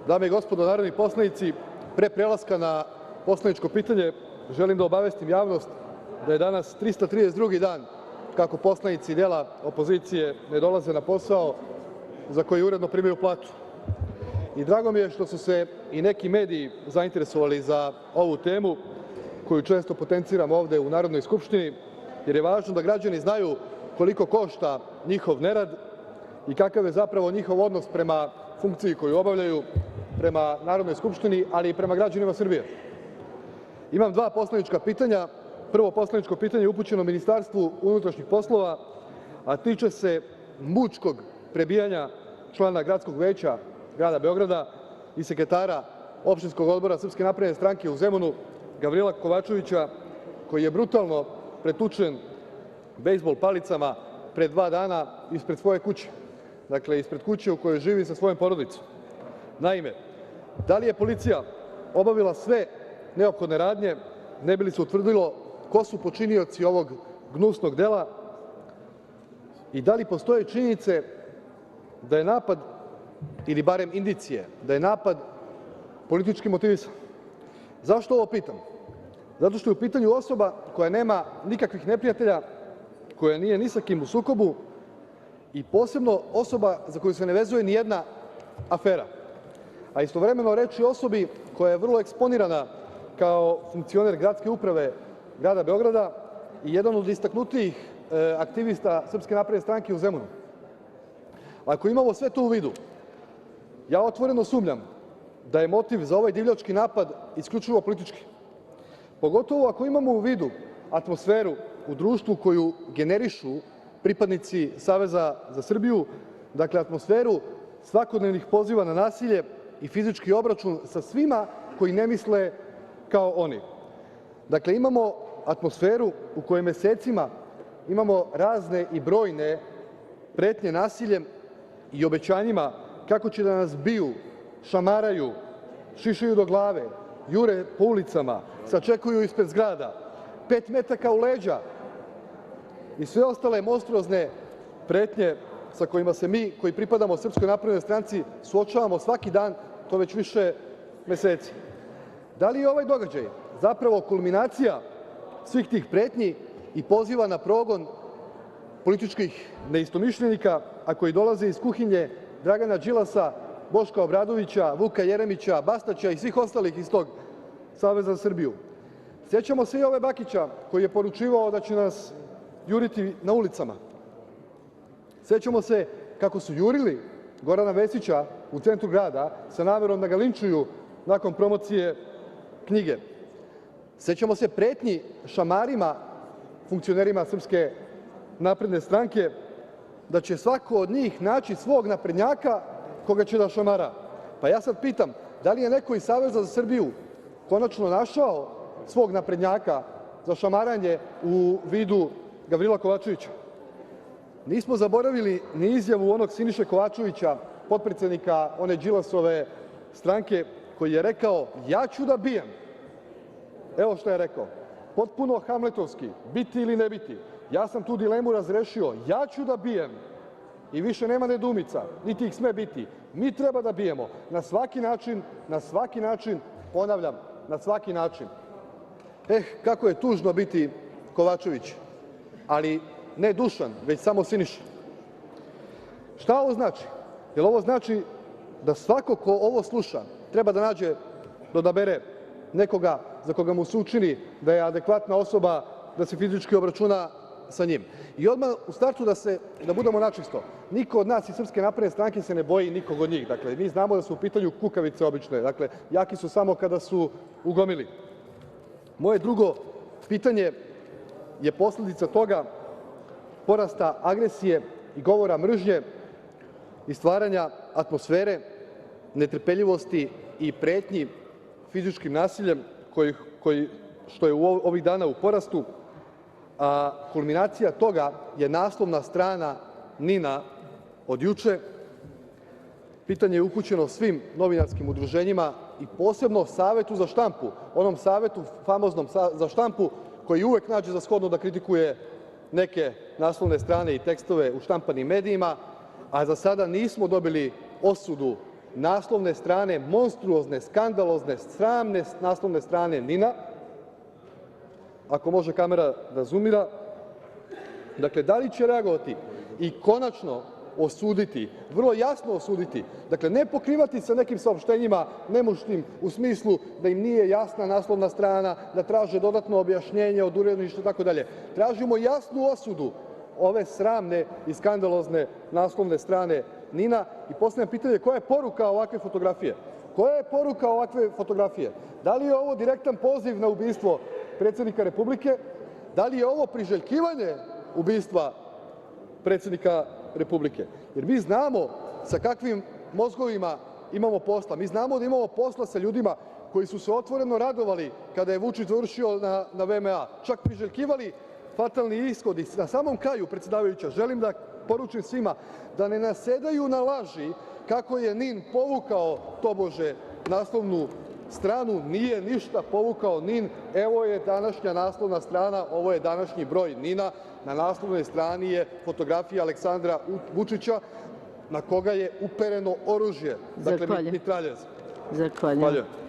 Dame i gospodo narodni poslanici, pre prelaska na poslaničko pitanje, želim da obavestim javnost da je danas 332. dan kako poslanici dela opozicije ne dolaze na posao za koji uredno primaju platu. I drago mi je što su se i neki mediji zainteresovali za ovu temu koju često potenciram ovde u Narodnoj skupštini, jer je važno da građani znaju koliko košta njihov nerad i kakav je zapravo njihov odnos prema funkciji koju obavljaju, prema Narodnoj skupštini, ali i prema građanima Srbije. Imam dva poslanička pitanja. Prvo poslaničko pitanje je upućeno Ministarstvu unutrašnjih poslova, a tiče se mučkog prebijanja člana Gradskog veća grada Beograda i sekretara opštinskog odbora Srpske napredne stranke u Zemunu, Gavrila Kovačevića, koji je brutalno pretučen bejzbol palicama pre 2 dana ispred svoje kuće, dakle ispred kuće u kojoj živi sa svojom porodicom. Naime, da li je policija obavila sve neophodne radnje ne bi li se utvrdilo ko su počinioci ovog gnusnog dela i da li postoje činjenice da je napad, ili barem indicije, da je napad politički motivisan? Zašto ovo pitam? Zato što je u pitanju osoba koja nema nikakvih neprijatelja, koja nije ni sa kim u sukobu i posebno osoba za koju se ne vezuje nijedna afera. A istovremeno reč je o osobi koja je vrlo eksponirana kao funkcioner gradske uprave grada Beograda i jedan od istaknutijih aktivista Srpske napredne stranke u Zemunu. Ako imamo sve to u vidu, ja otvoreno sumnjam da je motiv za ovaj divljački napad isključivo politički. Pogotovo ako imamo u vidu atmosferu u društvu koju generišu pripadnici Saveza za Srbiju, dakle atmosferu svakodnevnih poziva na nasilje i fizički obračun sa svima koji ne misle kao oni. Dakle, imamo atmosferu u kojoj mesecima imamo razne i brojne pretnje nasiljem i obećanjima kako će da nas biju, šamaraju, šišaju do glave, jure po ulicama, sačekuju ispred zgrada, 5 metaka u leđa i sve ostale monstruozne pretnje sa kojima se mi koji pripadamo Srpskoj naprednoj stranci suočavamo svaki dan, to već više meseci. Da li je ovaj događaj zapravo kulminacija svih tih pretnji i poziva na progon političkih neistomišljenika, a koji dolaze iz kuhinje Dragana Đilasa, Boška Obradovića, Vuka Jeremića, Bastaća i svih ostalih iz tog Saveza za Srbiju? Sećamo se Jove Bakića koji je poručivao da će nas juriti na ulicama. Sećamo se kako su jurili Gorana Vesića u centru grada sa namerom da ga linčuju nakon promocije knjige. Sećamo se pretnji šamarima funkcionerima Srpske napredne stranke da će svako od njih naći svog naprednjaka koga će da šamara. Pa ja sad pitam, da li je neko iz Saveza za Srbiju konačno našao svog naprednjaka za šamaranje u vidu Gavrila Kovačevića? Nismo zaboravili ni izjavu onog Siniše Kovačevića, potpredsednika one Đilasove stranke, koji je rekao – ja ću da bijem. Evo što je rekao, potpuno hamletovski, biti ili ne biti. Ja sam tu dilemu razrešio, ja ću da bijem i više nema nedoumica, niti ih sme biti. Mi treba da bijemo na svaki način, ponavljam, na svaki način. Kako je tužno biti Kovačević, ali ne Dušan, već samo Siniša. Šta ovo znači? Jel ovo znači da svako ko ovo sluša treba da nađe, da odabere nekoga za koga mu se učini da je adekvatna osoba da se fizički obračuna sa njim? I odmah u startu da budemo načisto, niko od nas iz Srpske napredne stranke se ne boji nikog od njih. Dakle, mi znamo da su u pitanju kukavice obične. Dakle, jaki su samo kada su u gomili. Moje drugo pitanje je posledica toga porasta agresije i govora mržnje i stvaranja atmosfere netrpeljivosti i pretnji fizičkim nasiljem što je ovih dana u porastu, a kulminacija toga je naslovna strana NIN-a od juče. Pitanje je upućeno svim novinarskim udruženjima i posebno Savetu za štampu, onom savetu famoznom za štampu koji uvek nađe za shodno da kritikuje neke naslovne strane i tekstove u štampanim medijima, a za sada nismo dobili osudu naslovne strane, monstruozne, skandalozne, sramne naslovne strane NIN-a, ako može kamera da zumira, dakle, da li će reagovati i konačno osuditi, vrlo jasno osuditi, dakle, ne pokrivati sa nekim saopštenjima nemuštim u smislu da im nije jasna naslovna strana, da traže dodatno objašnjenje od uredništva i tako dalje. Tražimo jasnu osudu ove sramne i skandalozne naslovne strane NIN-a i postavljam pitanje koja je poruka ovakve fotografije? Koja je poruka ovakve fotografije? Da li je ovo direktan poziv na ubistvo predsednika Republike? Da li je ovo priželjkivanje ubistva predsednika Republike? Jer mi znamo sa kakvim mozgovima imamo posla. Mi znamo da imamo posla sa ljudima koji su se otvoreno radovali kada je Vučić završio na VMA, čak priželjkivali fatalni ishod. I na samom kraju, predsedavajuća, želim da poručim svima da ne nasedaju na laži kako je NIN povukao tobože naslovnu stranu. Nije ništa povukao NIN. Evo je današnja naslovna strana, ovo je današnji broj NIN-a. Na naslovnoj strani je fotografija Aleksandra Vučića na koga je upereno oružje, dakle mitraljez. Zahvaljujem.